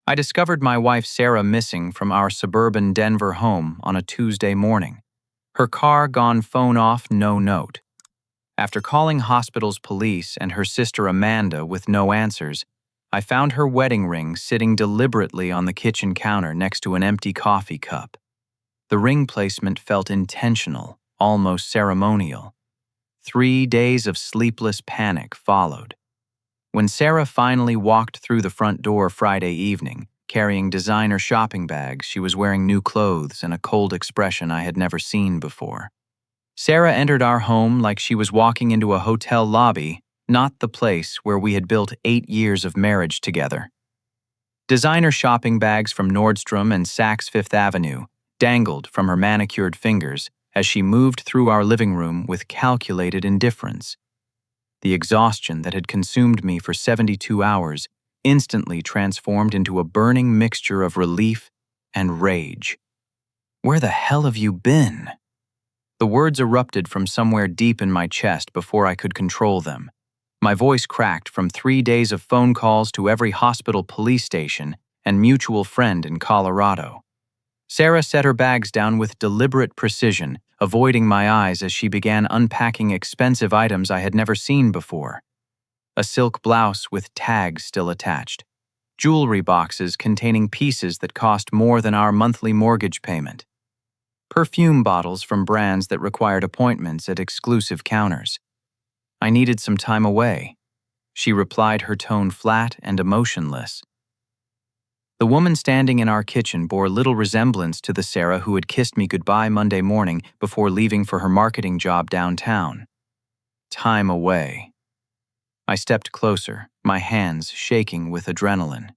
I discovered my wife Sarah missing from our suburban Denver home on a Tuesday morning. Her car gone, phone off, no note. After calling hospital's police and her sister Amanda with no answers, I found her wedding ring sitting deliberately on the kitchen counter next to an empty coffee cup. The ring placement felt intentional, almost ceremonial. 3 days of sleepless panic followed. When Sarah finally walked through the front door Friday evening, carrying designer shopping bags, she was wearing new clothes and a cold expression I had never seen before. Sarah entered our home like she was walking into a hotel lobby, not the place where we had built 8 years of marriage together. Designer shopping bags from Nordstrom and Saks Fifth Avenue dangled from her manicured fingers as she moved through our living room with calculated indifference. The exhaustion that had consumed me for 72 hours instantly transformed into a burning mixture of relief and rage. "Where the hell have you been?" The words erupted from somewhere deep in my chest before I could control them. My voice cracked from 3 days of phone calls to every hospital, police station, and mutual friend in Colorado. Sarah set her bags down with deliberate precision, avoiding my eyes as she began unpacking expensive items I had never seen before. A silk blouse with tags still attached. Jewelry boxes containing pieces that cost more than our monthly mortgage payment. Perfume bottles from brands that required appointments at exclusive counters. "I needed some time away," she replied, her tone flat and emotionless. The woman standing in our kitchen bore little resemblance to the Sarah who had kissed me goodbye Monday morning before leaving for her marketing job downtown. Time away. I stepped closer, my hands shaking with adrenaline.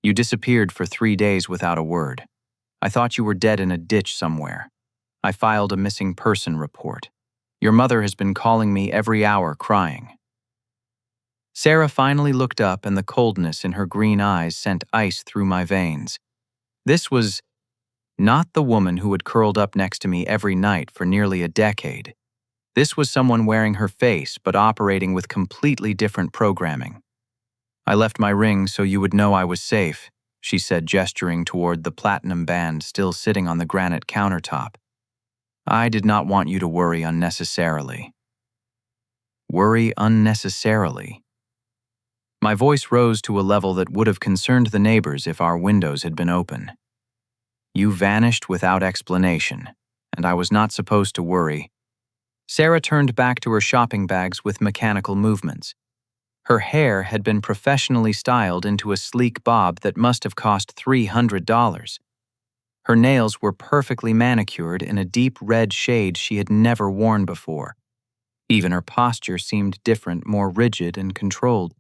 "You disappeared for 3 days without a word. I thought you were dead in a ditch somewhere. I filed a missing person report. Your mother has been calling me every hour crying." Sarah finally looked up, and the coldness in her green eyes sent ice through my veins. This was not the woman who had curled up next to me every night for nearly a decade. This was someone wearing her face but operating with completely different programming. "I left my ring so you would know I was safe," she said, gesturing toward the platinum band still sitting on the granite countertop. "I did not want you to worry unnecessarily." Worry unnecessarily. My voice rose to a level that would have concerned the neighbors if our windows had been open. "You vanished without explanation, and I was not supposed to worry." Sarah turned back to her shopping bags with mechanical movements. Her hair had been professionally styled into a sleek bob that must have cost $300. Her nails were perfectly manicured in a deep red shade she had never worn before. Even her posture seemed different, more rigid and controlled.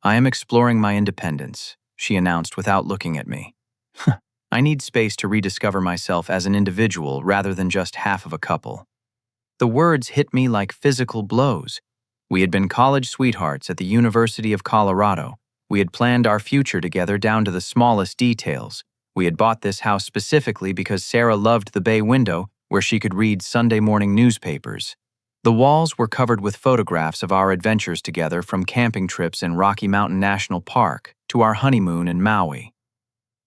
"I am exploring my independence," she announced without looking at me. "I need space to rediscover myself as an individual rather than just half of a couple." The words hit me like physical blows. We had been college sweethearts at the University of Colorado. We had planned our future together down to the smallest details. We had bought this house specifically because Sarah loved the bay window where she could read Sunday morning newspapers. The walls were covered with photographs of our adventures together, from camping trips in Rocky Mountain National Park to our honeymoon in Maui.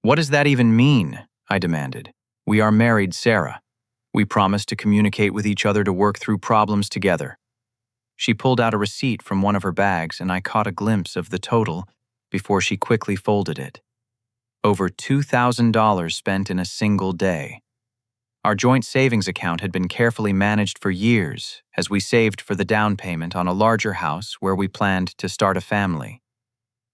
"What does that even mean?" I demanded. "We are married, Sarah. We promised to communicate with each other to work through problems together." She pulled out a receipt from one of her bags, and I caught a glimpse of the total before she quickly folded it. Over $2,000 spent in a single day. Our joint savings account had been carefully managed for years as we saved for the down payment on a larger house where we planned to start a family.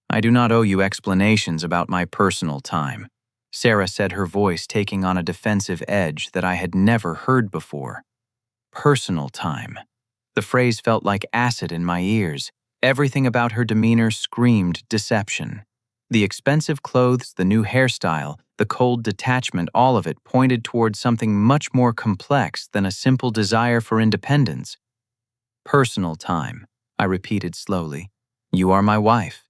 "I do not owe you explanations about my personal time," Sarah said, her voice taking on a defensive edge that I had never heard before. Personal time. The phrase felt like acid in my ears. Everything about her demeanor screamed deception. The expensive clothes, the new hairstyle, the cold detachment, all of it pointed toward something much more complex than a simple desire for independence. "Personal time," I repeated slowly. "You are my wife.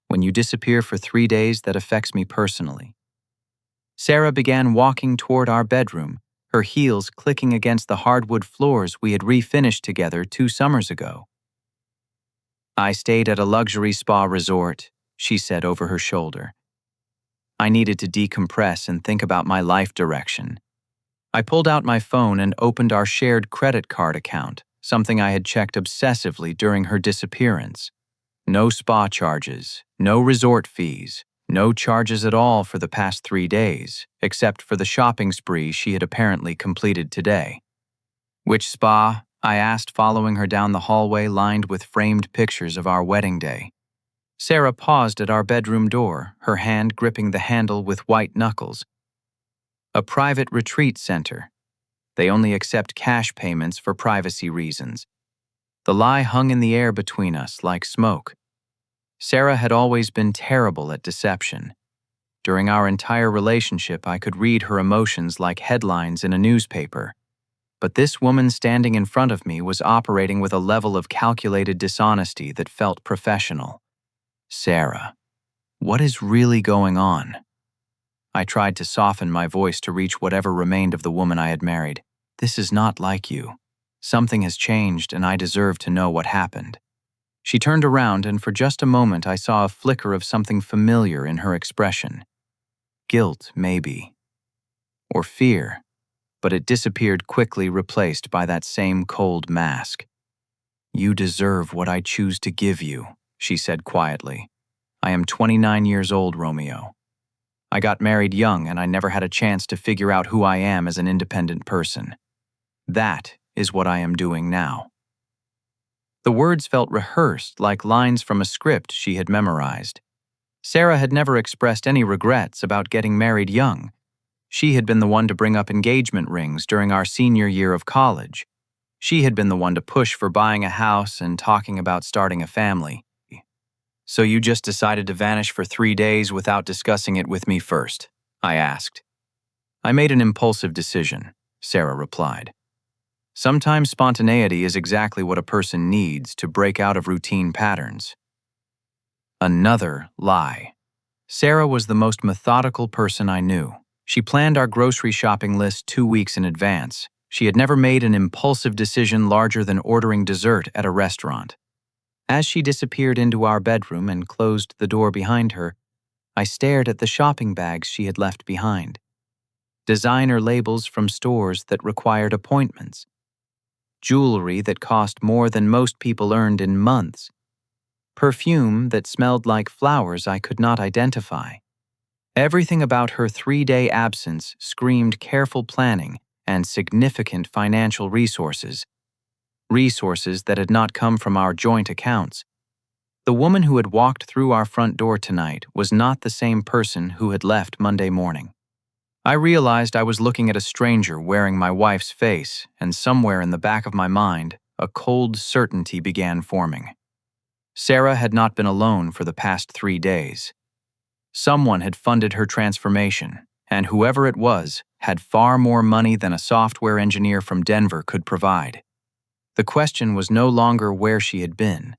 When you disappear for 3 days, that affects me personally." Sarah began walking toward our bedroom, her heels clicking against the hardwood floors we had refinished together 2 summers ago. "I stayed at a luxury spa resort," she said over her shoulder. I needed to decompress and think about my life direction. I pulled out my phone and opened our shared credit card account, something I had checked obsessively during her disappearance. No spa charges, no resort fees, no charges at all for the past 3 days, except for the shopping spree she had apparently completed today. "Which spa?" I asked, following her down the hallway lined with framed pictures of our wedding day. Sarah paused at our bedroom door, her hand gripping the handle with white knuckles. "A private retreat center. They only accept cash payments for privacy reasons." The lie hung in the air between us like smoke. Sarah had always been terrible at deception. During our entire relationship, I could read her emotions like headlines in a newspaper. But this woman standing in front of me was operating with a level of calculated dishonesty that felt professional. Sarah, what is really going on? I tried to soften my voice to reach whatever remained of the woman I had married. This is not like you. Something has changed, and I deserve to know what happened. She turned around, and for just a moment I saw a flicker of something familiar in her expression. Guilt, maybe. Or fear. But it disappeared quickly, replaced by that same cold mask. "You deserve what I choose to give you," she said quietly. "I am 29 years old, Romeo. I got married young, and I never had a chance to figure out who I am as an independent person. That is what I am doing now." The words felt rehearsed, like lines from a script she had memorized. Sarah had never expressed any regrets about getting married young. She had been the one to bring up engagement rings during our senior year of college. She had been the one to push for buying a house and talking about starting a family. "So you just decided to vanish for 3 days without discussing it with me first?" I asked. "I made an impulsive decision," Sarah replied. "Sometimes spontaneity is exactly what a person needs to break out of routine patterns." Another lie. Sarah was the most methodical person I knew. She planned our grocery shopping list 2 weeks in advance. She had never made an impulsive decision larger than ordering dessert at a restaurant. As she disappeared into our bedroom and closed the door behind her, I stared at the shopping bags she had left behind. Designer labels from stores that required appointments. Jewelry that cost more than most people earned in months. Perfume that smelled like flowers I could not identify. Everything about her 3-day absence screamed careful planning and significant financial resources. Resources that had not come from our joint accounts. The woman who had walked through our front door tonight was not the same person who had left Monday morning. I realized I was looking at a stranger wearing my wife's face, and somewhere in the back of my mind, a cold certainty began forming. Sarah had not been alone for the past 3 days. Someone had funded her transformation, and whoever it was had far more money than a software engineer from Denver could provide. The question was no longer where she had been.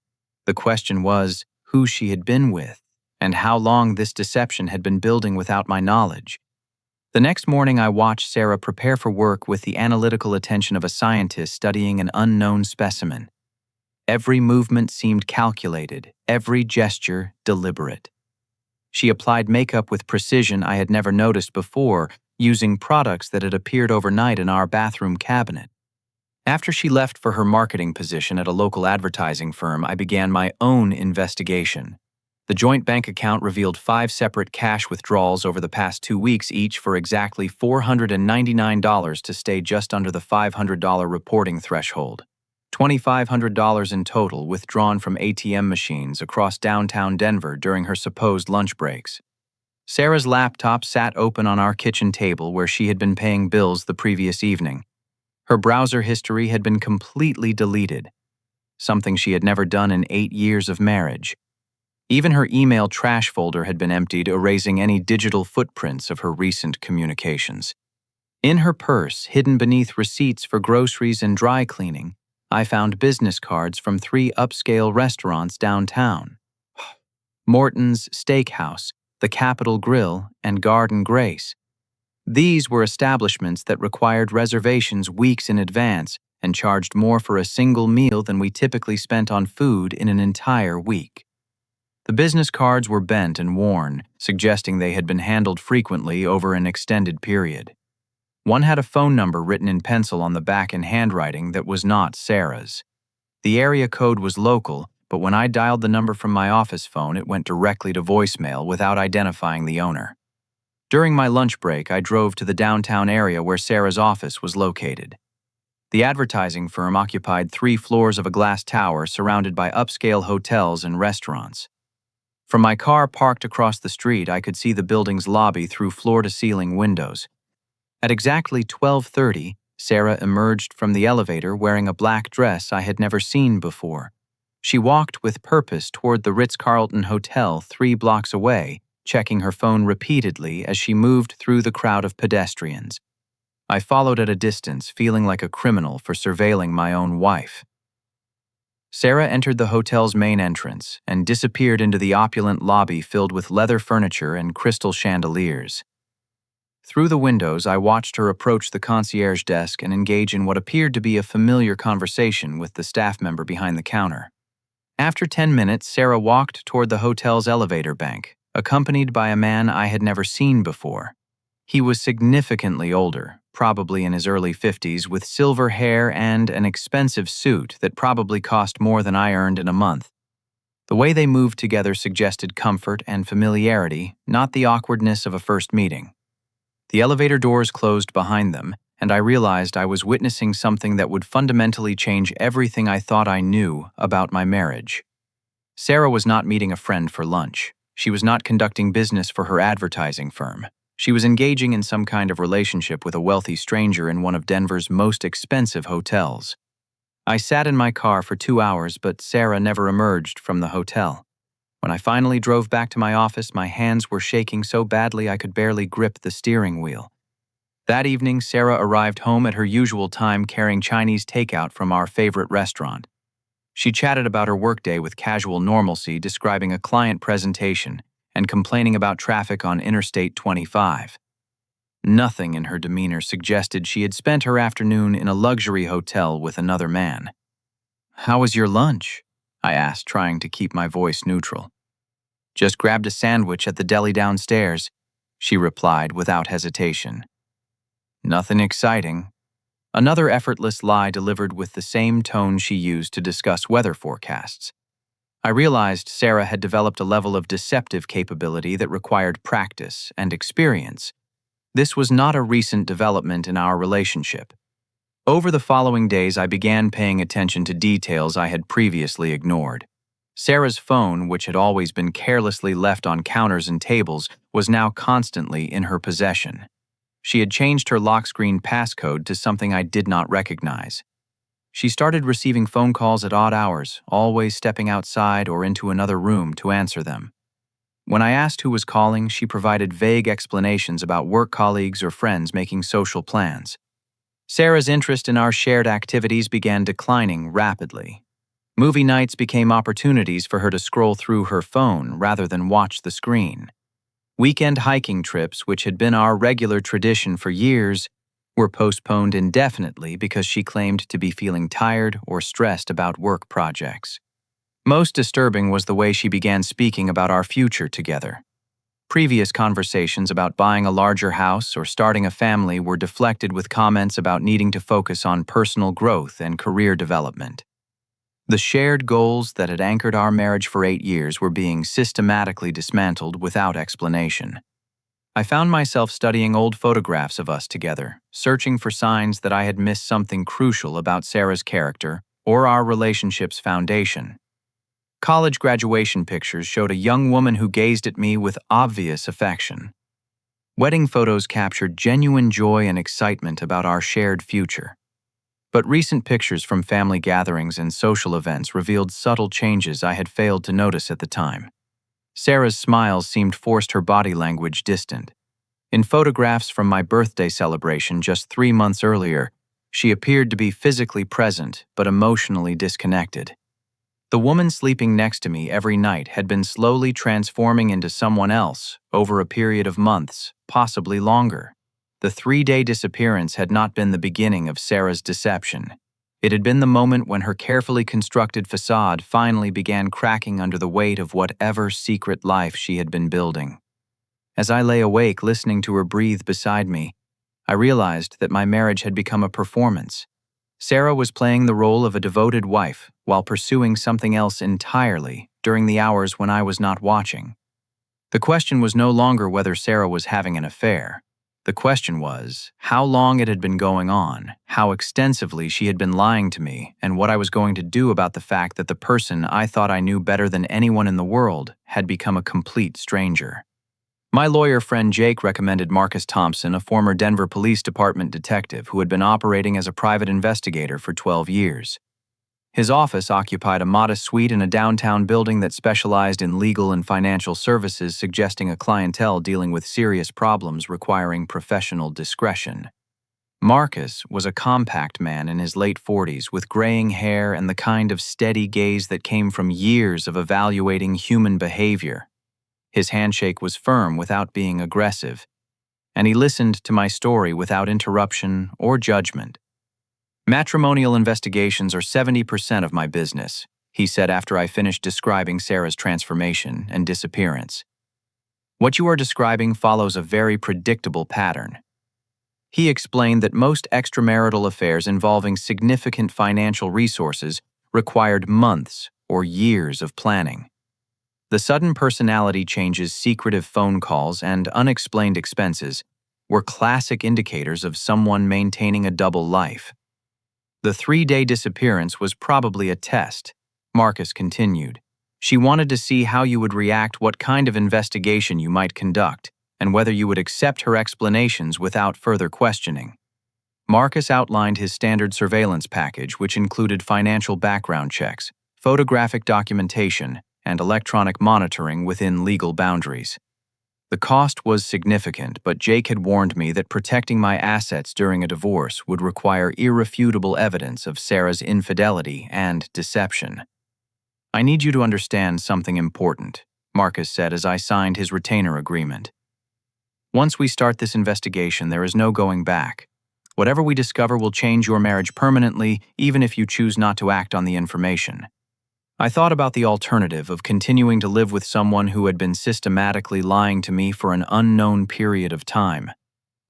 The question was who she had been with, and how long this deception had been building without my knowledge. The next morning, I watched Sarah prepare for work with the analytical attention of a scientist studying an unknown specimen. Every movement seemed calculated, every gesture deliberate. She applied makeup with precision I had never noticed before, using products that had appeared overnight in our bathroom cabinet. After she left for her marketing position at a local advertising firm, I began my own investigation. The joint bank account revealed 5 separate cash withdrawals over the past 2 weeks, each for exactly $499 to stay just under the $500 reporting threshold. $2,500 in total withdrawn from ATM machines across downtown Denver during her supposed lunch breaks. Sarah's laptop sat open on our kitchen table where she had been paying bills the previous evening. Her browser history had been completely deleted, something she had never done in 8 years of marriage. Even her email trash folder had been emptied, erasing any digital footprints of her recent communications. In her purse, hidden beneath receipts for groceries and dry cleaning, I found business cards from 3 upscale restaurants downtown. Morton's Steakhouse, the Capitol Grill, and Garden Grace. These were establishments that required reservations weeks in advance and charged more for a single meal than we typically spent on food in an entire week. The business cards were bent and worn, suggesting they had been handled frequently over an extended period. One had a phone number written in pencil on the back in handwriting that was not Sarah's. The area code was local, but when I dialed the number from my office phone, it went directly to voicemail without identifying the owner. During my lunch break, I drove to the downtown area where Sarah's office was located. The advertising firm occupied 3 floors of a glass tower surrounded by upscale hotels and restaurants. From my car parked across the street, I could see the building's lobby through floor-to-ceiling windows. At exactly 12:30, Sarah emerged from the elevator wearing a black dress I had never seen before. She walked with purpose toward the Ritz-Carlton Hotel 3 blocks away, checking her phone repeatedly as she moved through the crowd of pedestrians. I followed at a distance, feeling like a criminal for surveilling my own wife. Sarah entered the hotel's main entrance and disappeared into the opulent lobby filled with leather furniture and crystal chandeliers. Through the windows, I watched her approach the concierge desk and engage in what appeared to be a familiar conversation with the staff member behind the counter. After 10 minutes, Sarah walked toward the hotel's elevator bank, accompanied by a man I had never seen before. He was significantly older, probably in his early 50s, with silver hair and an expensive suit that probably cost more than I earned in a month. The way they moved together suggested comfort and familiarity, not the awkwardness of a first meeting. The elevator doors closed behind them, and I realized I was witnessing something that would fundamentally change everything I thought I knew about my marriage. Sarah was not meeting a friend for lunch. She was not conducting business for her advertising firm. She was engaging in some kind of relationship with a wealthy stranger in one of Denver's most expensive hotels. I sat in my car for 2 hours, but Sarah never emerged from the hotel. When I finally drove back to my office, my hands were shaking so badly I could barely grip the steering wheel. That evening, Sarah arrived home at her usual time carrying Chinese takeout from our favorite restaurant. She chatted about her workday with casual normalcy, describing a client presentation and complaining about traffic on Interstate 25. Nothing in her demeanor suggested she had spent her afternoon in a luxury hotel with another man. "How was your lunch?" I asked, trying to keep my voice neutral. "Just grabbed a sandwich at the deli downstairs," she replied without hesitation. "Nothing exciting." Another effortless lie delivered with the same tone she used to discuss weather forecasts. I realized Sarah had developed a level of deceptive capability that required practice and experience. This was not a recent development in our relationship. Over the following days, I began paying attention to details I had previously ignored. Sarah's phone, which had always been carelessly left on counters and tables, was now constantly in her possession. She had changed her lock screen passcode to something I did not recognize. She started receiving phone calls at odd hours, always stepping outside or into another room to answer them. When I asked who was calling, she provided vague explanations about work colleagues or friends making social plans. Sarah's interest in our shared activities began declining rapidly. Movie nights became opportunities for her to scroll through her phone rather than watch the screen. Weekend hiking trips, which had been our regular tradition for years, were postponed indefinitely because she claimed to be feeling tired or stressed about work projects. Most disturbing was the way she began speaking about our future together. Previous conversations about buying a larger house or starting a family were deflected with comments about needing to focus on personal growth and career development. The shared goals that had anchored our marriage for 8 years were being systematically dismantled without explanation. I found myself studying old photographs of us together, searching for signs that I had missed something crucial about Sarah's character or our relationship's foundation. College graduation pictures showed a young woman who gazed at me with obvious affection. Wedding photos captured genuine joy and excitement about our shared future. But recent pictures from family gatherings and social events revealed subtle changes I had failed to notice at the time. Sarah's smiles seemed forced, her body language distant. In photographs from my birthday celebration just 3 months earlier, she appeared to be physically present but emotionally disconnected. The woman sleeping next to me every night had been slowly transforming into someone else over a period of months, possibly longer. The 3-day disappearance had not been the beginning of Sarah's deception. It had been the moment when her carefully constructed facade finally began cracking under the weight of whatever secret life she had been building. As I lay awake listening to her breathe beside me, I realized that my marriage had become a performance. Sarah was playing the role of a devoted wife while pursuing something else entirely during the hours when I was not watching. The question was no longer whether Sarah was having an affair. The question was how long it had been going on, how extensively she had been lying to me, and what I was going to do about the fact that the person I thought I knew better than anyone in the world had become a complete stranger. My lawyer friend Jake recommended Marcus Thompson, a former Denver Police Department detective who had been operating as a private investigator for 12 years. His office occupied a modest suite in a downtown building that specialized in legal and financial services, suggesting a clientele dealing with serious problems requiring professional discretion. Marcus was a compact man in his late 40s with graying hair and the kind of steady gaze that came from years of evaluating human behavior. His handshake was firm without being aggressive, and he listened to my story without interruption or judgment. "Matrimonial investigations are 70% of my business," he said after I finished describing Sarah's transformation and disappearance. "What you are describing follows a very predictable pattern." He explained that most extramarital affairs involving significant financial resources required months or years of planning. The sudden personality changes, secretive phone calls, and unexplained expenses were classic indicators of someone maintaining a double life. "The 3-day disappearance was probably a test," Marcus continued. "She wanted to see how you would react, what kind of investigation you might conduct, and whether you would accept her explanations without further questioning." Marcus outlined his standard surveillance package, which included financial background checks, photographic documentation, and electronic monitoring within legal boundaries. The cost was significant, but Jake had warned me that protecting my assets during a divorce would require irrefutable evidence of Sarah's infidelity and deception. "I need you to understand something important," Marcus said as I signed his retainer agreement. "Once we start this investigation, there is no going back. Whatever we discover will change your marriage permanently, even if you choose not to act on the information." I thought about the alternative of continuing to live with someone who had been systematically lying to me for an unknown period of time.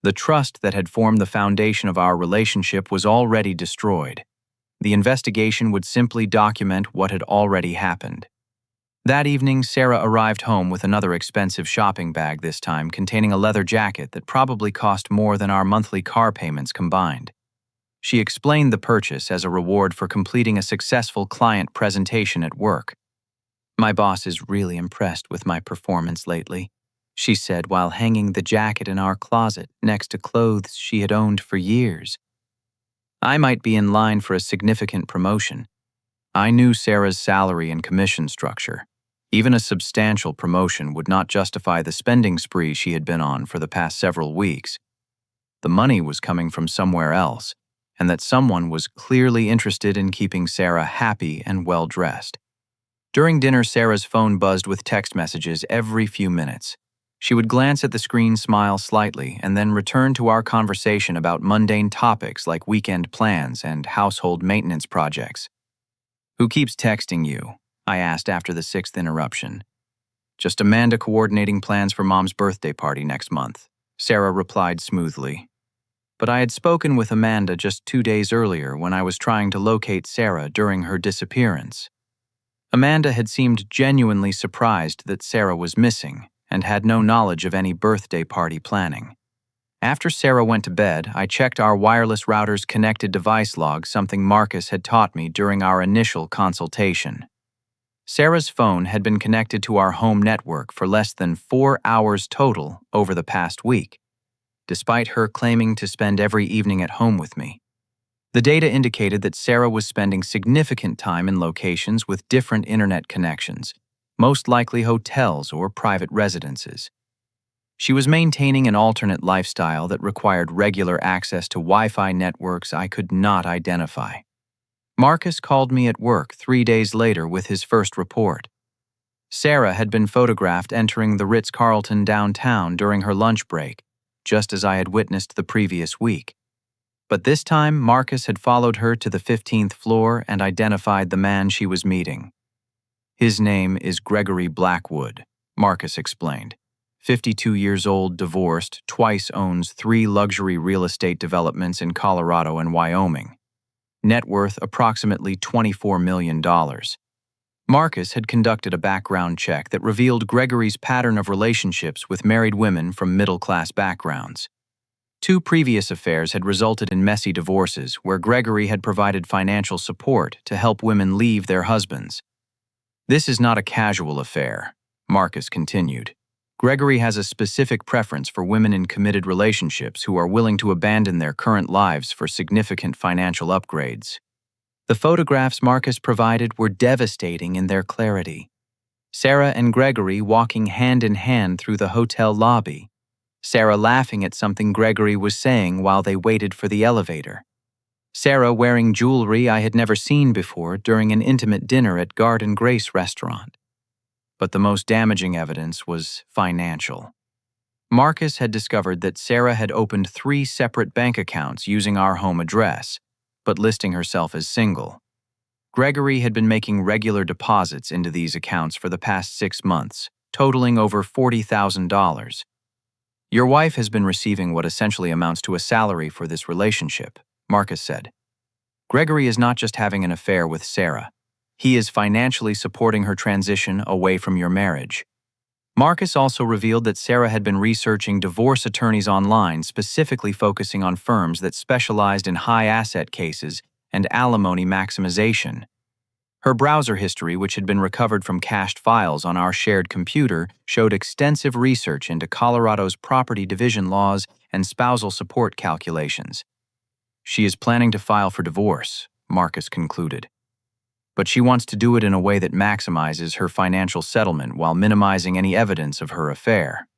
The trust that had formed the foundation of our relationship was already destroyed. The investigation would simply document what had already happened. That evening, Sarah arrived home with another expensive shopping bag, this time containing a leather jacket that probably cost more than our monthly car payments combined. She explained the purchase as a reward for completing a successful client presentation at work. "My boss is really impressed with my performance lately," she said while hanging the jacket in our closet next to clothes she had owned for years. I might be in line for a significant promotion. I knew Sarah's salary and commission structure. Even a substantial promotion would not justify the spending spree she had been on for the past several weeks. The money was coming from somewhere else, and that someone was clearly interested in keeping Sarah happy and well-dressed. During dinner, Sarah's phone buzzed with text messages every few minutes. She would glance at the screen, smile slightly, and then return to our conversation about mundane topics like weekend plans and household maintenance projects. "Who keeps texting you?" I asked after the 6th interruption. "Just Amanda coordinating plans for Mom's birthday party next month," Sarah replied smoothly. But I had spoken with Amanda just 2 days earlier when I was trying to locate Sarah during her disappearance. Amanda had seemed genuinely surprised that Sarah was missing and had no knowledge of any birthday party planning. After Sarah went to bed, I checked our wireless router's connected device log, something Marcus had taught me during our initial consultation. Sarah's phone had been connected to our home network for less than 4 hours total over the past week, despite her claiming to spend every evening at home with me. The data indicated that Sarah was spending significant time in locations with different internet connections, most likely hotels or private residences. She was maintaining an alternate lifestyle that required regular access to Wi-Fi networks I could not identify. Marcus called me at work 3 days later with his first report. Sarah had been photographed entering the Ritz-Carlton downtown during her lunch break, just as I had witnessed the previous week. But this time, Marcus had followed her to the 15th floor and identified the man she was meeting. "His name is Gregory Blackwood," Marcus explained. 52 years old, divorced, twice owns 3 luxury real estate developments in Colorado and Wyoming. Net worth approximately $24 million. Marcus had conducted a background check that revealed Gregory's pattern of relationships with married women from middle-class backgrounds. 2 previous affairs had resulted in messy divorces where Gregory had provided financial support to help women leave their husbands. "This is not a casual affair," Marcus continued. "Gregory has a specific preference for women in committed relationships who are willing to abandon their current lives for significant financial upgrades." The photographs Marcus provided were devastating in their clarity. Sarah and Gregory walking hand in hand through the hotel lobby. Sarah laughing at something Gregory was saying while they waited for the elevator. Sarah wearing jewelry I had never seen before during an intimate dinner at Garden Grace restaurant. But the most damaging evidence was financial. Marcus had discovered that Sarah had opened 3 separate bank accounts using our home address, but listing herself as single. Gregory had been making regular deposits into these accounts for the past 6 months, totaling over $40,000. "Your wife has been receiving what essentially amounts to a salary for this relationship," Marcus said. "Gregory is not just having an affair with Sarah. He is financially supporting her transition away from your marriage." Marcus also revealed that Sarah had been researching divorce attorneys online, specifically focusing on firms that specialized in high-asset cases and alimony maximization. Her browser history, which had been recovered from cached files on our shared computer, showed extensive research into Colorado's property division laws and spousal support calculations. "She is planning to file for divorce," Marcus concluded. "But she wants to do it in a way that maximizes her financial settlement while minimizing any evidence of her affair."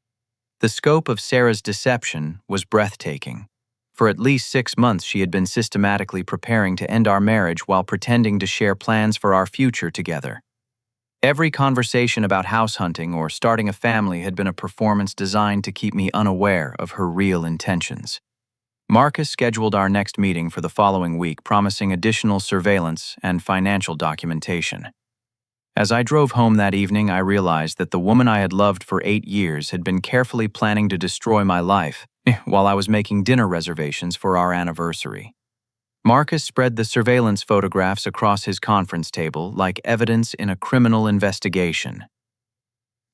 The scope of Sarah's deception was breathtaking. For at least 6 months, she had been systematically preparing to end our marriage while pretending to share plans for our future together. Every conversation about house hunting or starting a family had been a performance designed to keep me unaware of her real intentions. Marcus scheduled our next meeting for the following week, promising additional surveillance and financial documentation. As I drove home that evening, I realized that the woman I had loved for 8 years had been carefully planning to destroy my life while I was making dinner reservations for our anniversary. Marcus spread the surveillance photographs across his conference table like evidence in a criminal investigation.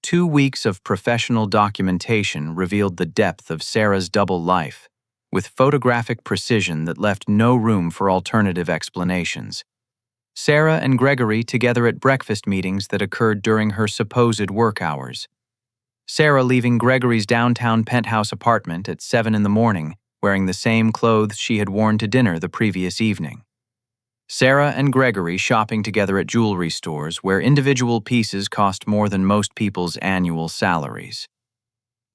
2 weeks of professional documentation revealed the depth of Sarah's double life, with photographic precision that left no room for alternative explanations. Sarah and Gregory together at breakfast meetings that occurred during her supposed work hours. Sarah leaving Gregory's downtown penthouse apartment at 7 in the morning, wearing the same clothes she had worn to dinner the previous evening. Sarah and Gregory shopping together at jewelry stores where individual pieces cost more than most people's annual salaries.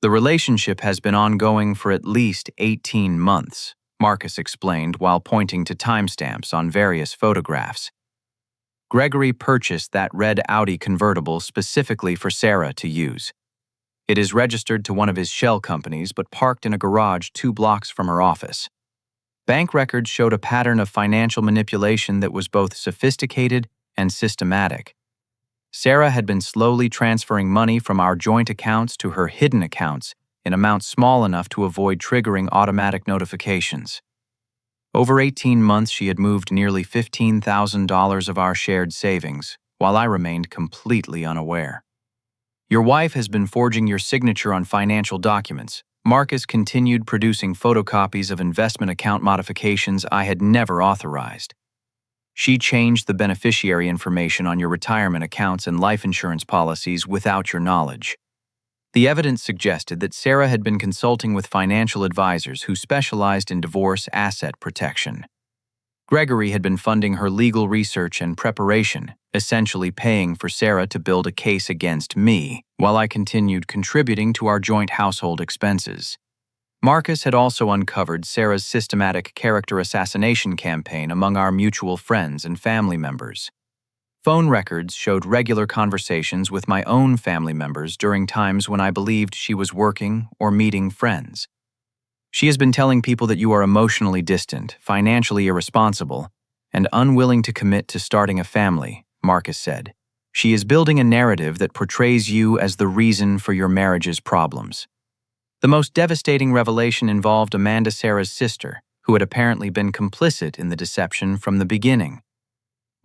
"The relationship has been ongoing for at least 18 months, Marcus explained while pointing to timestamps on various photographs. Gregory purchased that red Audi convertible specifically for Sarah to use. It is registered to one of his shell companies but parked in a garage 2 blocks from her office. Bank records showed a pattern of financial manipulation that was both sophisticated and systematic. Sarah had been slowly transferring money from our joint accounts to her hidden accounts in amounts small enough to avoid triggering automatic notifications. Over 18 months, she had moved nearly $15,000 of our shared savings, while I remained completely unaware. Your wife has been forging your signature on financial documents. Marcus continued producing photocopies of investment account modifications I had never authorized. She changed the beneficiary information on your retirement accounts and life insurance policies without your knowledge. The evidence suggested that Sarah had been consulting with financial advisors who specialized in divorce asset protection. Gregory had been funding her legal research and preparation, essentially paying for Sarah to build a case against me, while I continued contributing to our joint household expenses. Marcus had also uncovered Sarah's systematic character assassination campaign among our mutual friends and family members. Phone records showed regular conversations with my own family members during times when I believed she was working or meeting friends. She has been telling people that you are emotionally distant, financially irresponsible, and unwilling to commit to starting a family, Marcus said. She is building a narrative that portrays you as the reason for your marriage's problems. The most devastating revelation involved Amanda Sarah's sister, who had apparently been complicit in the deception from the beginning.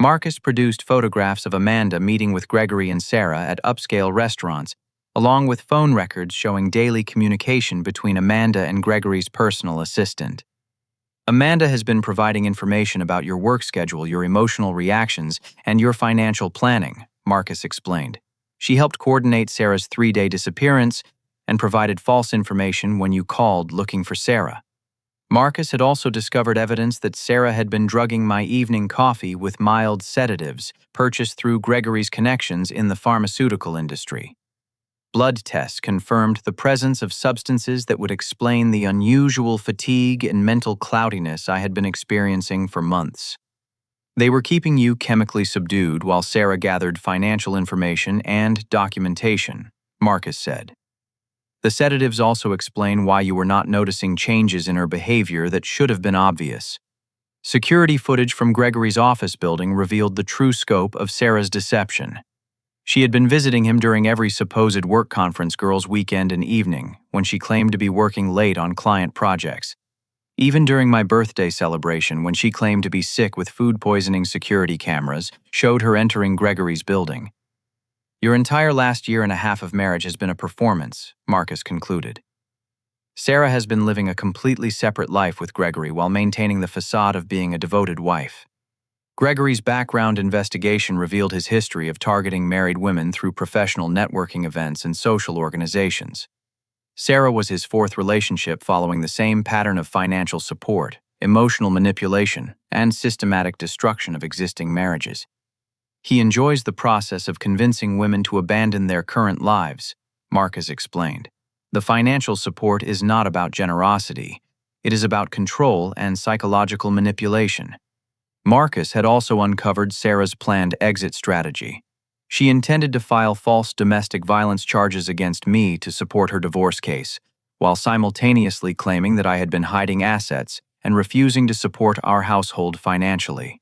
Marcus produced photographs of Amanda meeting with Gregory and Sarah at upscale restaurants, along with phone records showing daily communication between Amanda and Gregory's personal assistant. Amanda has been providing information about your work schedule, your emotional reactions, and your financial planning, Marcus explained. She helped coordinate Sarah's 3-day disappearance and provided false information when you called looking for Sarah. Marcus had also discovered evidence that Sarah had been drugging my evening coffee with mild sedatives purchased through Gregory's connections in the pharmaceutical industry. Blood tests confirmed the presence of substances that would explain the unusual fatigue and mental cloudiness I had been experiencing for months. They were keeping you chemically subdued while Sarah gathered financial information and documentation, Marcus said. The sedatives also explain why you were not noticing changes in her behavior that should have been obvious. Security footage from Gregory's office building revealed the true scope of Sarah's deception. She had been visiting him during every supposed work conference girls' weekend and evening, when she claimed to be working late on client projects. Even during my birthday celebration, when she claimed to be sick with food poisoning, security cameras showed her entering Gregory's building. Your entire last year and a half of marriage has been a performance, Marcus concluded. Sarah has been living a completely separate life with Gregory while maintaining the facade of being a devoted wife. Gregory's background investigation revealed his history of targeting married women through professional networking events and social organizations. Sarah was his 4th relationship following the same pattern of financial support, emotional manipulation, and systematic destruction of existing marriages. He enjoys the process of convincing women to abandon their current lives, Marcus explained. The financial support is not about generosity. It is about control and psychological manipulation. Marcus had also uncovered Sarah's planned exit strategy. She intended to file false domestic violence charges against me to support her divorce case, while simultaneously claiming that I had been hiding assets and refusing to support our household financially.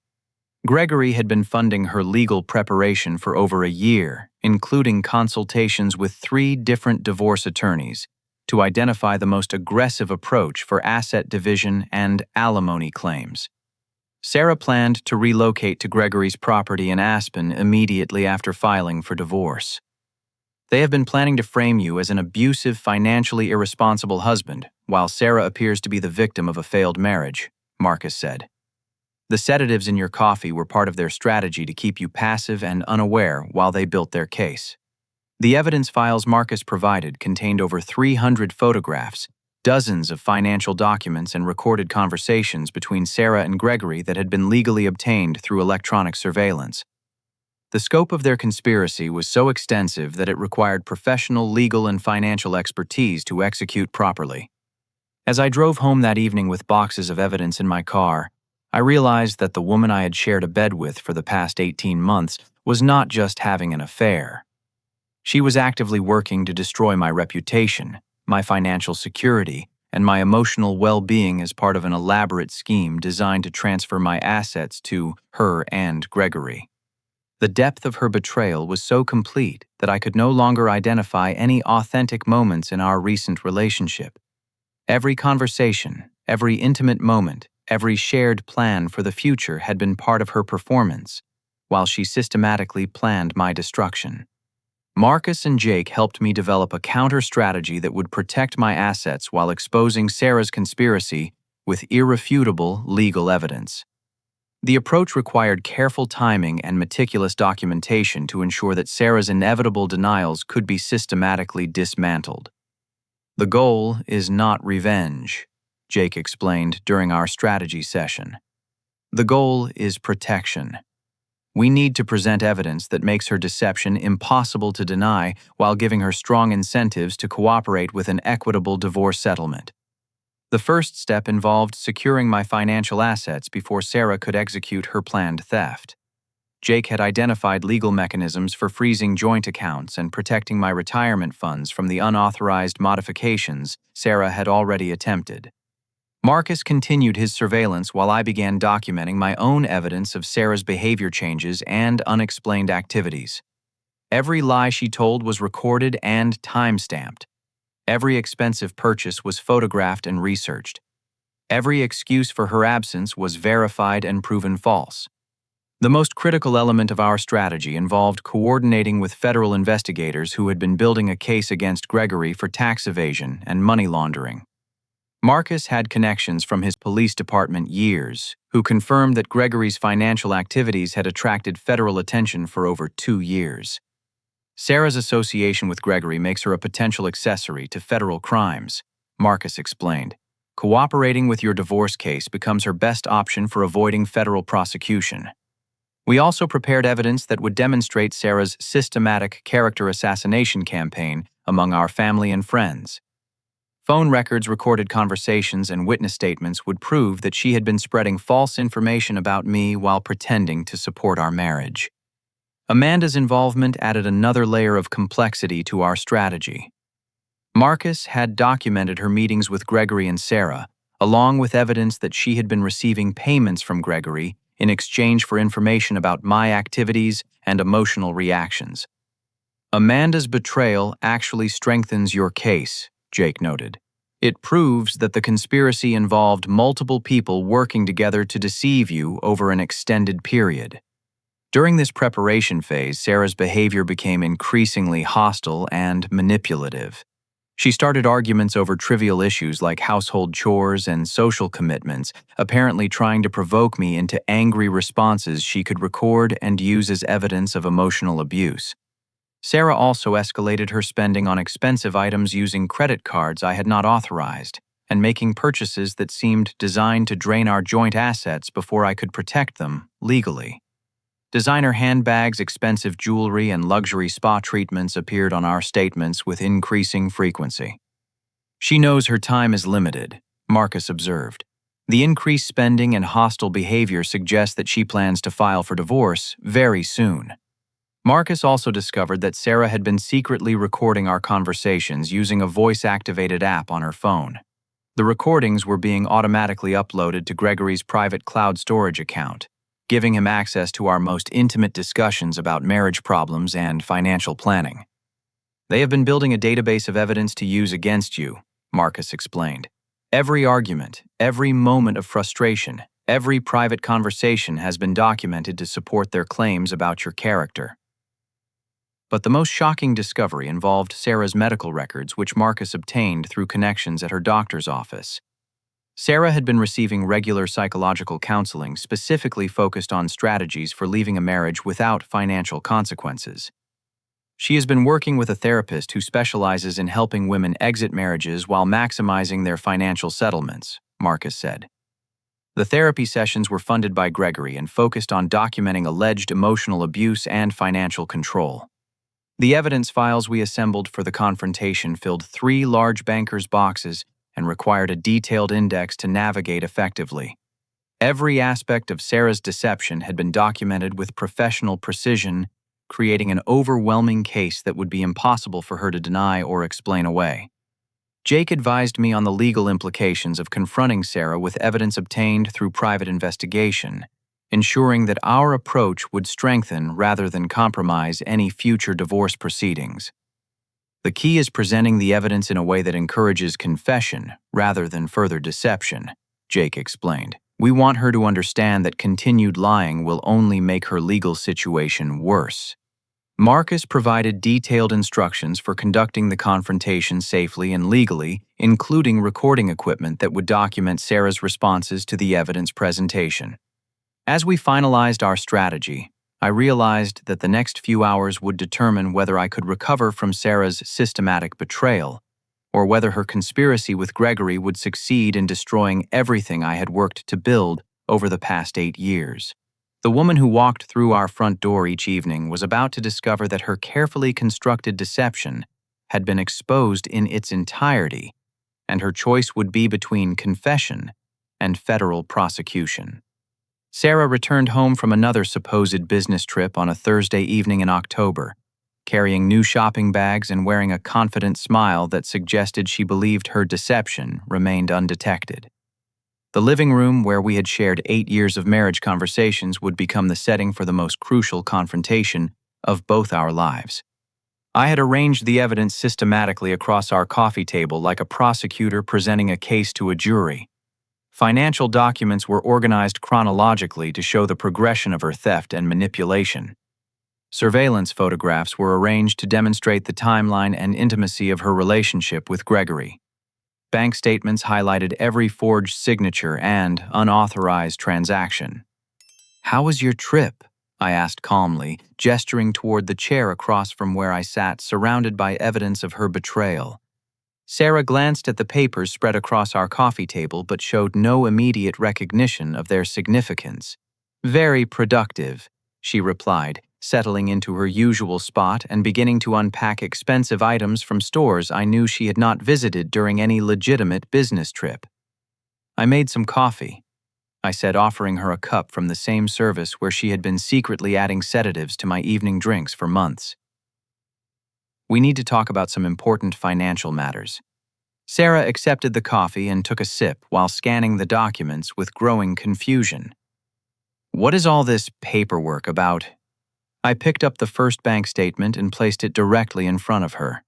Gregory had been funding her legal preparation for over a year, including consultations with 3 different divorce attorneys, to identify the most aggressive approach for asset division and alimony claims. Sarah planned to relocate to Gregory's property in Aspen immediately after filing for divorce. They have been planning to frame you as an abusive, financially irresponsible husband, while Sarah appears to be the victim of a failed marriage, Marcus said. The sedatives in your coffee were part of their strategy to keep you passive and unaware while they built their case. The evidence files Marcus provided contained over 300 photographs, dozens of financial documents, and recorded conversations between Sarah and Gregory that had been legally obtained through electronic surveillance. The scope of their conspiracy was so extensive that it required professional legal and financial expertise to execute properly. As I drove home that evening with boxes of evidence in my car, I realized that the woman I had shared a bed with for the past 18 months was not just having an affair. She was actively working to destroy my reputation, my financial security, and my emotional well-being as part of an elaborate scheme designed to transfer my assets to her and Gregory. The depth of her betrayal was so complete that I could no longer identify any authentic moments in our recent relationship. Every conversation, every intimate moment, every shared plan for the future had been part of her performance, while she systematically planned my destruction. Marcus and Jake helped me develop a counter-strategy that would protect my assets while exposing Sarah's conspiracy with irrefutable legal evidence. The approach required careful timing and meticulous documentation to ensure that Sarah's inevitable denials could be systematically dismantled. The goal is not revenge, Jake explained during our strategy session. The goal is protection. We need to present evidence that makes her deception impossible to deny while giving her strong incentives to cooperate with an equitable divorce settlement. The first step involved securing my financial assets before Sarah could execute her planned theft. Jake had identified legal mechanisms for freezing joint accounts and protecting my retirement funds from the unauthorized modifications Sarah had already attempted. Marcus continued his surveillance while I began documenting my own evidence of Sarah's behavior changes and unexplained activities. Every lie she told was recorded and time-stamped. Every expensive purchase was photographed and researched. Every excuse for her absence was verified and proven false. The most critical element of our strategy involved coordinating with federal investigators who had been building a case against Gregory for tax evasion and money laundering. Marcus had connections from his police department years, who confirmed that Gregory's financial activities had attracted federal attention for over 2 years. Sarah's association with Gregory makes her a potential accessory to federal crimes, Marcus explained. Cooperating with your divorce case becomes her best option for avoiding federal prosecution. We also prepared evidence that would demonstrate Sarah's systematic character assassination campaign among our family and friends. Phone records, recorded conversations, and witness statements would prove that she had been spreading false information about me while pretending to support our marriage. Amanda's involvement added another layer of complexity to our strategy. Marcus had documented her meetings with Gregory and Sarah, along with evidence that she had been receiving payments from Gregory in exchange for information about my activities and emotional reactions. Amanda's betrayal actually strengthens your case, Jake noted. It proves that the conspiracy involved multiple people working together to deceive you over an extended period. During this preparation phase, Sarah's behavior became increasingly hostile and manipulative. She started arguments over trivial issues like household chores and social commitments, apparently trying to provoke me into angry responses she could record and use as evidence of emotional abuse. Sarah also escalated her spending on expensive items using credit cards I had not authorized, and making purchases that seemed designed to drain our joint assets before I could protect them legally. Designer handbags, expensive jewelry, and luxury spa treatments appeared on our statements with increasing frequency. She knows her time is limited, Marcus observed. The increased spending and hostile behavior suggests that she plans to file for divorce very soon. Marcus also discovered that Sarah had been secretly recording our conversations using a voice-activated app on her phone. The recordings were being automatically uploaded to Gregory's private cloud storage account, giving him access to our most intimate discussions about marriage problems and financial planning. They have been building a database of evidence to use against you, Marcus explained. Every argument, every moment of frustration, every private conversation has been documented to support their claims about your character. But the most shocking discovery involved Sarah's medical records, which Marcus obtained through connections at her doctor's office. Sarah had been receiving regular psychological counseling specifically focused on strategies for leaving a marriage without financial consequences. She has been working with a therapist who specializes in helping women exit marriages while maximizing their financial settlements, Marcus said. The therapy sessions were funded by Gregory and focused on documenting alleged emotional abuse and financial control. The evidence files we assembled for the confrontation filled 3 large banker's boxes and required a detailed index to navigate effectively. Every aspect of Sarah's deception had been documented with professional precision, creating an overwhelming case that would be impossible for her to deny or explain away. Jake advised me on the legal implications of confronting Sarah with evidence obtained through private investigation, ensuring that our approach would strengthen rather than compromise any future divorce proceedings. The key is presenting the evidence in a way that encourages confession rather than further deception, Jake explained. We want her to understand that continued lying will only make her legal situation worse. Marcus provided detailed instructions for conducting the confrontation safely and legally, including recording equipment that would document Sarah's responses to the evidence presentation. As we finalized our strategy, I realized that the next few hours would determine whether I could recover from Sarah's systematic betrayal, or whether her conspiracy with Gregory would succeed in destroying everything I had worked to build over the past 8 years. The woman who walked through our front door each evening was about to discover that her carefully constructed deception had been exposed in its entirety, and her choice would be between confession and federal prosecution. Sarah returned home from another supposed business trip on a Thursday evening in October, carrying new shopping bags and wearing a confident smile that suggested she believed her deception remained undetected. The living room where we had shared 8 years of marriage conversations would become the setting for the most crucial confrontation of both our lives. I had arranged the evidence systematically across our coffee table like a prosecutor presenting a case to a jury. Financial documents were organized chronologically to show the progression of her theft and manipulation. Surveillance photographs were arranged to demonstrate the timeline and intimacy of her relationship with Gregory. Bank statements highlighted every forged signature and unauthorized transaction. "How was your trip?" I asked calmly, gesturing toward the chair across from where I sat, surrounded by evidence of her betrayal. Sarah glanced at the papers spread across our coffee table but showed no immediate recognition of their significance. "Very productive," she replied, settling into her usual spot and beginning to unpack expensive items from stores I knew she had not visited during any legitimate business trip. "I made some coffee," I said, offering her a cup from the same service where she had been secretly adding sedatives to my evening drinks for months. "We need to talk about some important financial matters." Sarah accepted the coffee and took a sip while scanning the documents with growing confusion. "What is all this paperwork about?" I picked up the first bank statement and placed it directly in front of her.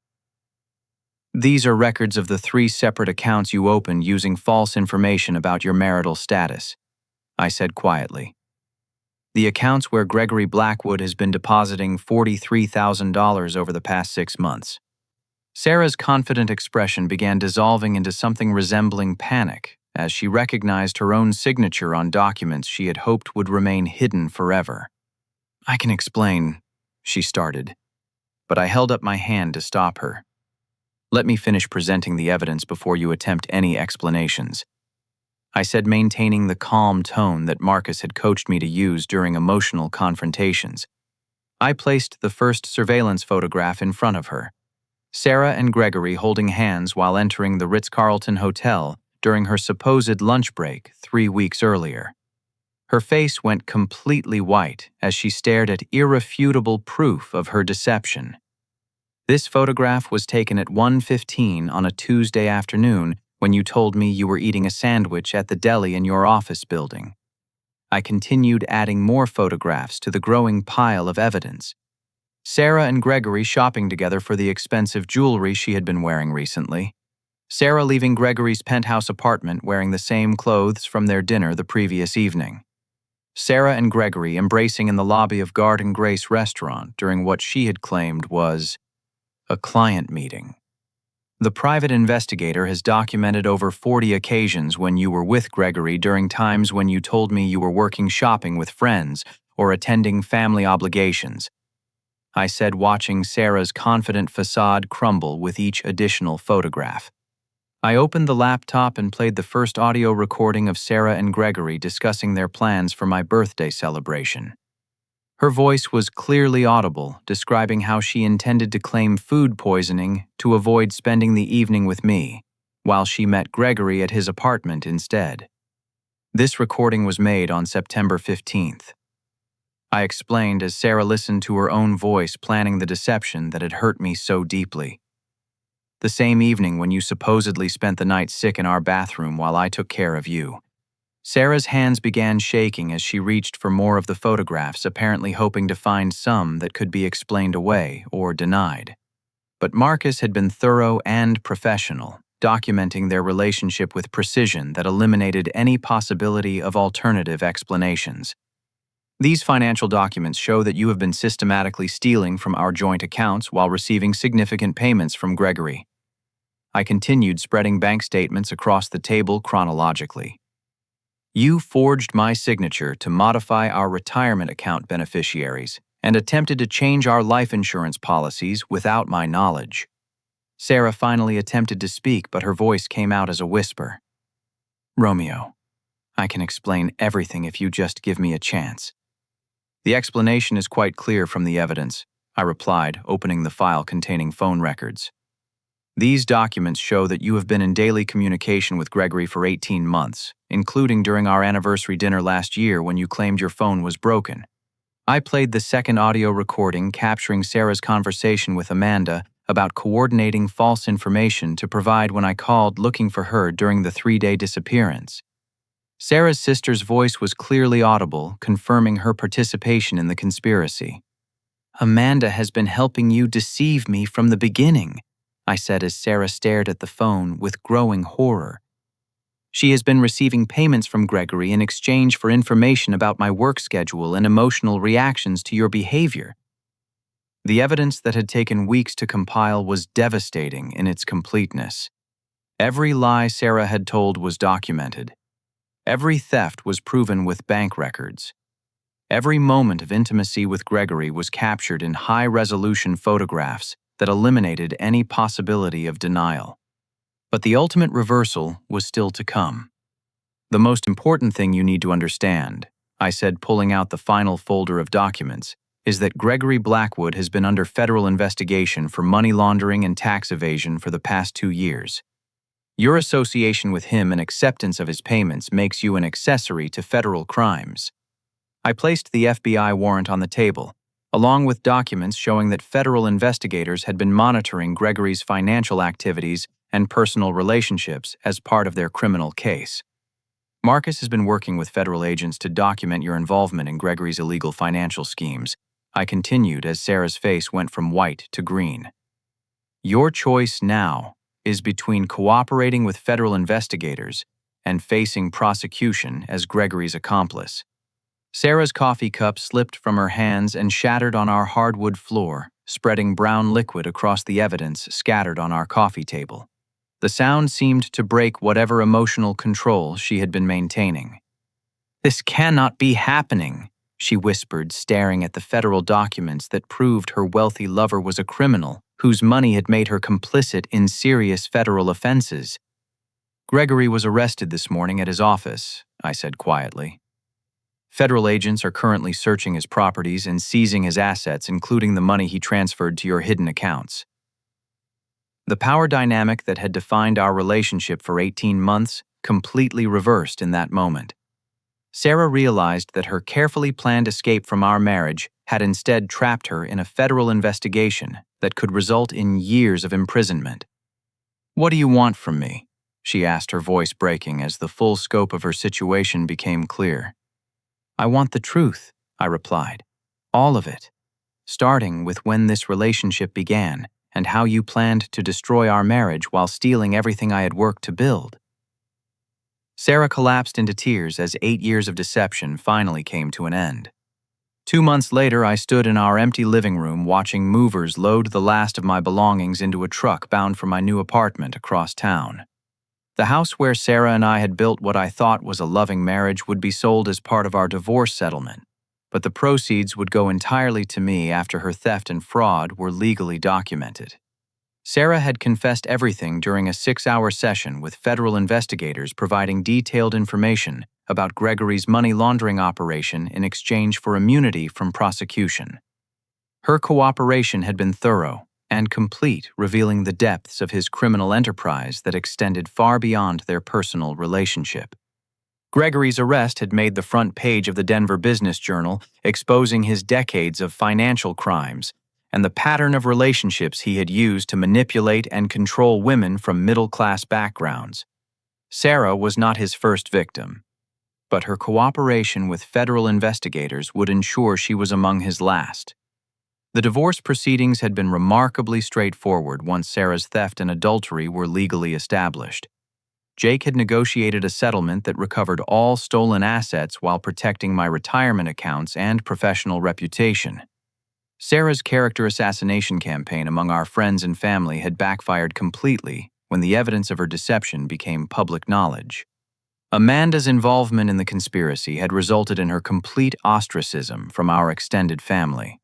"These are records of the 3 separate accounts you opened using false information about your marital status," I said quietly. "The accounts where Gregory Blackwood has been depositing $43,000 over the past 6 months. Sarah's confident expression began dissolving into something resembling panic as she recognized her own signature on documents she had hoped would remain hidden forever. "I can explain," she started, but I held up my hand to stop her. "Let me finish presenting the evidence before you attempt any explanations," I said, maintaining the calm tone that Marcus had coached me to use during emotional confrontations. I placed the first surveillance photograph in front of her. Sarah and Gregory holding hands while entering the Ritz-Carlton Hotel during her supposed lunch break 3 weeks earlier. Her face went completely white as she stared at irrefutable proof of her deception. "This photograph was taken at 1:15 on a Tuesday afternoon when you told me you were eating a sandwich at the deli in your office building." I continued adding more photographs to the growing pile of evidence. Sarah and Gregory shopping together for the expensive jewelry she had been wearing recently. Sarah leaving Gregory's penthouse apartment wearing the same clothes from their dinner the previous evening. Sarah and Gregory embracing in the lobby of Garden Grace restaurant during what she had claimed was a client meeting. The private investigator has documented over 40 occasions when you were with Gregory during times when you told me you were working shopping with friends or attending family obligations, I said, watching Sarah's confident facade crumble with each additional photograph. I opened the laptop and played the first audio recording of Sarah and Gregory discussing their plans for my birthday celebration. Her voice was clearly audible, describing how she intended to claim food poisoning to avoid spending the evening with me, while she met Gregory at his apartment instead. This recording was made on September 15th. I explained as Sarah listened to her own voice planning the deception that had hurt me so deeply. "The same evening when you supposedly spent the night sick in our bathroom while I took care of you." Sarah's hands began shaking as she reached for more of the photographs, apparently hoping to find some that could be explained away or denied. But Marcus had been thorough and professional, documenting their relationship with precision that eliminated any possibility of alternative explanations. "These financial documents show that you have been systematically stealing from our joint accounts while receiving significant payments from Gregory." I continued, spreading bank statements across the table chronologically. "You forged my signature to modify our retirement account beneficiaries and attempted to change our life insurance policies without my knowledge." Sarah finally attempted to speak, but her voice came out as a whisper. "Romeo, I can explain everything if you just give me a chance." "The explanation is quite clear from the evidence," I replied, opening the file containing phone records. "These documents show that you have been in daily communication with Gregory for 18 months, including during our anniversary dinner last year when you claimed your phone was broken." I played the second audio recording capturing Sarah's conversation with Amanda about coordinating false information to provide when I called looking for her during the 3-day disappearance. Sarah's sister's voice was clearly audible, confirming her participation in the conspiracy. "Amanda has been helping you deceive me from the beginning," I said as Sarah stared at the phone with growing horror. "She has been receiving payments from Gregory in exchange for information about my work schedule and emotional reactions to your behavior." The evidence that had taken weeks to compile was devastating in its completeness. Every lie Sarah had told was documented. Every theft was proven with bank records. Every moment of intimacy with Gregory was captured in high-resolution photographs that eliminated any possibility of denial. But the ultimate reversal was still to come. "The most important thing you need to understand," I said, pulling out the final folder of documents, "is that Gregory Blackwood has been under federal investigation for money laundering and tax evasion for the past 2 years. Your association with him and acceptance of his payments makes you an accessory to federal crimes." I placed the FBI warrant on the table, along with documents showing that federal investigators had been monitoring Gregory's financial activities and personal relationships as part of their criminal case. "Marcus has been working with federal agents to document your involvement in Gregory's illegal financial schemes," I continued as Sarah's face went from white to green. "Your choice now is between cooperating with federal investigators and facing prosecution as Gregory's accomplice." Sarah's coffee cup slipped from her hands and shattered on our hardwood floor, spreading brown liquid across the evidence scattered on our coffee table. The sound seemed to break whatever emotional control she had been maintaining. "This cannot be happening," she whispered, staring at the federal documents that proved her wealthy lover was a criminal whose money had made her complicit in serious federal offenses. "Gregory was arrested this morning at his office," I said quietly. "Federal agents are currently searching his properties and seizing his assets, including the money he transferred to your hidden accounts." The power dynamic that had defined our relationship for 18 months completely reversed in that moment. Sarah realized that her carefully planned escape from our marriage had instead trapped her in a federal investigation that could result in years of imprisonment. "What do you want from me?" she asked, her voice breaking as the full scope of her situation became clear. "I want the truth," I replied. "All of it. Starting with when this relationship began and how you planned to destroy our marriage while stealing everything I had worked to build." Sarah collapsed into tears as 8 years of deception finally came to an end. 2 months later, I stood in our empty living room watching movers load the last of my belongings into a truck bound for my new apartment across town. The house where Sarah and I had built what I thought was a loving marriage would be sold as part of our divorce settlement, but the proceeds would go entirely to me after her theft and fraud were legally documented. Sarah had confessed everything during a 6-hour session with federal investigators providing detailed information about Gregory's money laundering operation in exchange for immunity from prosecution. Her cooperation had been thorough and complete, revealing the depths of his criminal enterprise that extended far beyond their personal relationship. Gregory's arrest had made the front page of the Denver Business Journal, exposing his decades of financial crimes and the pattern of relationships he had used to manipulate and control women from middle-class backgrounds. Sarah was not his first victim, but her cooperation with federal investigators would ensure she was among his last. The divorce proceedings had been remarkably straightforward once Sarah's theft and adultery were legally established. Jake had negotiated a settlement that recovered all stolen assets while protecting my retirement accounts and professional reputation. Sarah's character assassination campaign among our friends and family had backfired completely when the evidence of her deception became public knowledge. Amanda's involvement in the conspiracy had resulted in her complete ostracism from our extended family.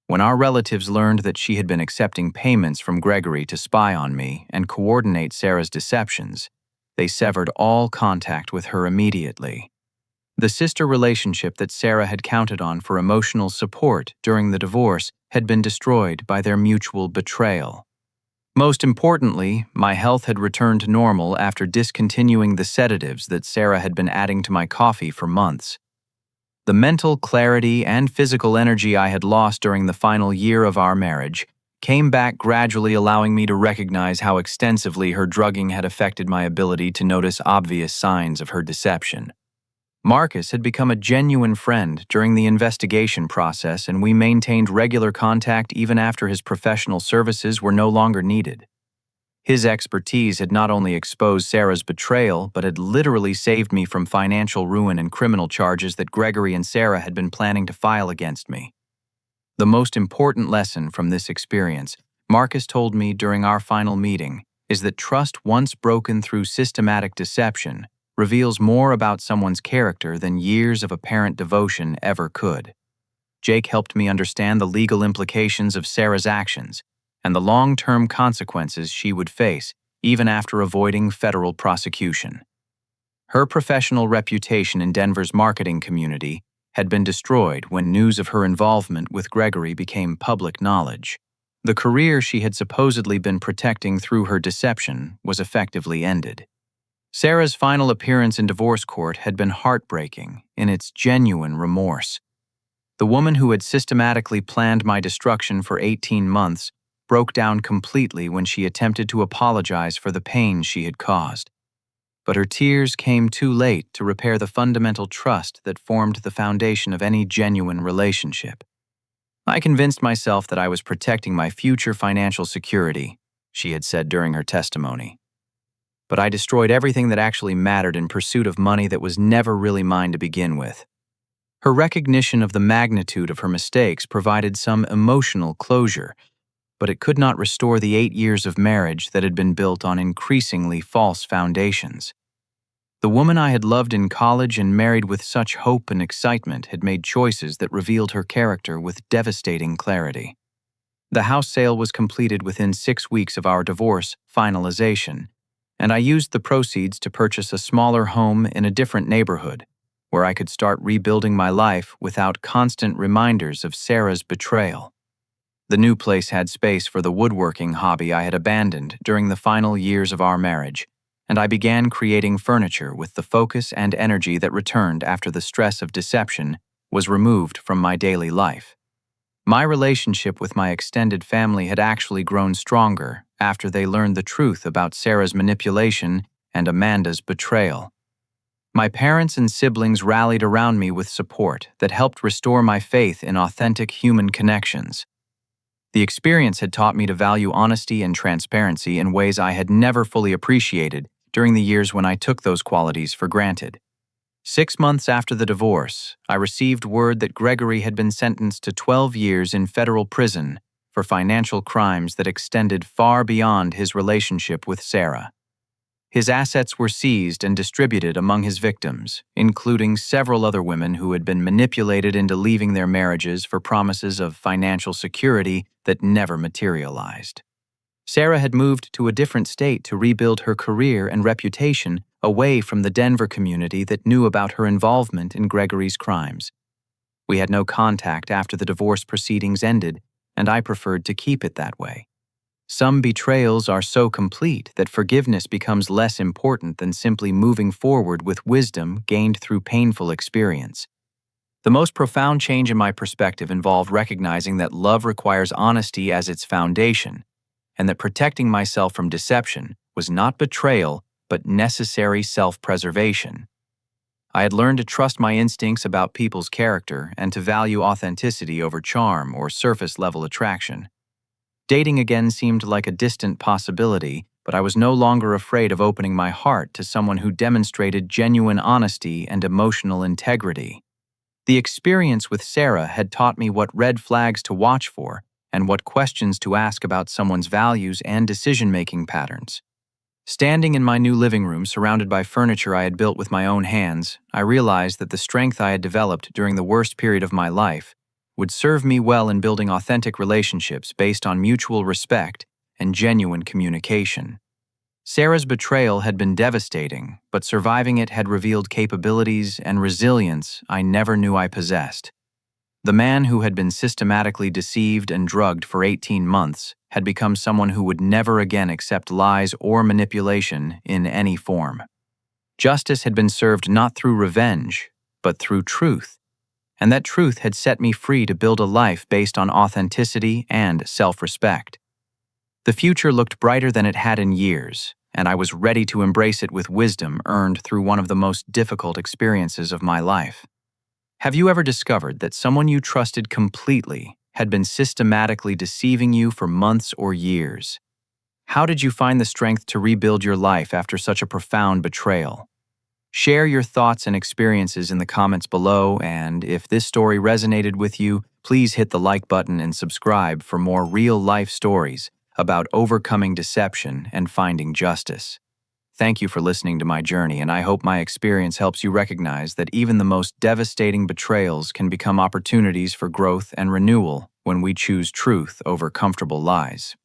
When our relatives learned that she had been accepting payments from Gregory to spy on me and coordinate Sarah's deceptions, they severed all contact with her immediately. The sister relationship that Sarah had counted on for emotional support during the divorce had been destroyed by their mutual betrayal. Most importantly, my health had returned to normal after discontinuing the sedatives that Sarah had been adding to my coffee for months. The mental clarity and physical energy I had lost during the final year of our marriage came back gradually, allowing me to recognize how extensively her drugging had affected my ability to notice obvious signs of her deception. Marcus had become a genuine friend during the investigation process, and we maintained regular contact even after his professional services were no longer needed. His expertise had not only exposed Sarah's betrayal, but had literally saved me from financial ruin and criminal charges that Gregory and Sarah had been planning to file against me. The most important lesson from this experience, Marcus told me during our final meeting, is that trust once broken through systematic deception reveals more about someone's character than years of apparent devotion ever could. Jake helped me understand the legal implications of Sarah's actions and the long-term consequences she would face, even after avoiding federal prosecution. Her professional reputation in Denver's marketing community had been destroyed when news of her involvement with Gregory became public knowledge. The career she had supposedly been protecting through her deception was effectively ended. Sarah's final appearance in divorce court had been heartbreaking in its genuine remorse. The woman who had systematically planned my destruction for 18 months broke down completely when she attempted to apologize for the pain she had caused. But her tears came too late to repair the fundamental trust that formed the foundation of any genuine relationship. I convinced myself that I was protecting my future financial security, she had said during her testimony. But I destroyed everything that actually mattered in pursuit of money that was never really mine to begin with. Her recognition of the magnitude of her mistakes provided some emotional closure, but it could not restore the 8 years of marriage that had been built on increasingly false foundations. The woman I had loved in college and married with such hope and excitement had made choices that revealed her character with devastating clarity. The house sale was completed within 6 weeks of our divorce finalization, and I used the proceeds to purchase a smaller home in a different neighborhood, where I could start rebuilding my life without constant reminders of Sarah's betrayal. The new place had space for the woodworking hobby I had abandoned during the final years of our marriage, and I began creating furniture with the focus and energy that returned after the stress of deception was removed from my daily life. My relationship with my extended family had actually grown stronger after they learned the truth about Sarah's manipulation and Amanda's betrayal. My parents and siblings rallied around me with support that helped restore my faith in authentic human connections. The experience had taught me to value honesty and transparency in ways I had never fully appreciated during the years when I took those qualities for granted. 6 months after the divorce, I received word that Gregory had been sentenced to 12 years in federal prison for financial crimes that extended far beyond his relationship with Sarah. His assets were seized and distributed among his victims, including several other women who had been manipulated into leaving their marriages for promises of financial security that never materialized. Sarah had moved to a different state to rebuild her career and reputation away from the Denver community that knew about her involvement in Gregory's crimes. We had no contact after the divorce proceedings ended, and I preferred to keep it that way. Some betrayals are so complete that forgiveness becomes less important than simply moving forward with wisdom gained through painful experience. The most profound change in my perspective involved recognizing that love requires honesty as its foundation, and that protecting myself from deception was not betrayal, but necessary self-preservation. I had learned to trust my instincts about people's character and to value authenticity over charm or surface-level attraction. Dating again seemed like a distant possibility, but I was no longer afraid of opening my heart to someone who demonstrated genuine honesty and emotional integrity. The experience with Sarah had taught me what red flags to watch for and what questions to ask about someone's values and decision-making patterns. Standing in my new living room surrounded by furniture I had built with my own hands, I realized that the strength I had developed during the worst period of my life would serve me well in building authentic relationships based on mutual respect and genuine communication. Sarah's betrayal had been devastating, but surviving it had revealed capabilities and resilience I never knew I possessed. The man who had been systematically deceived and drugged for 18 months had become someone who would never again accept lies or manipulation in any form. Justice had been served not through revenge, but through truth, and that truth had set me free to build a life based on authenticity and self-respect. The future looked brighter than it had in years, and I was ready to embrace it with wisdom earned through one of the most difficult experiences of my life. Have you ever discovered that someone you trusted completely had been systematically deceiving you for months or years? How did you find the strength to rebuild your life after such a profound betrayal? Share your thoughts and experiences in the comments below, and if this story resonated with you, please hit the like button and subscribe for more real-life stories about overcoming deception and finding justice. Thank you for listening to my journey, and I hope my experience helps you recognize that even the most devastating betrayals can become opportunities for growth and renewal when we choose truth over comfortable lies.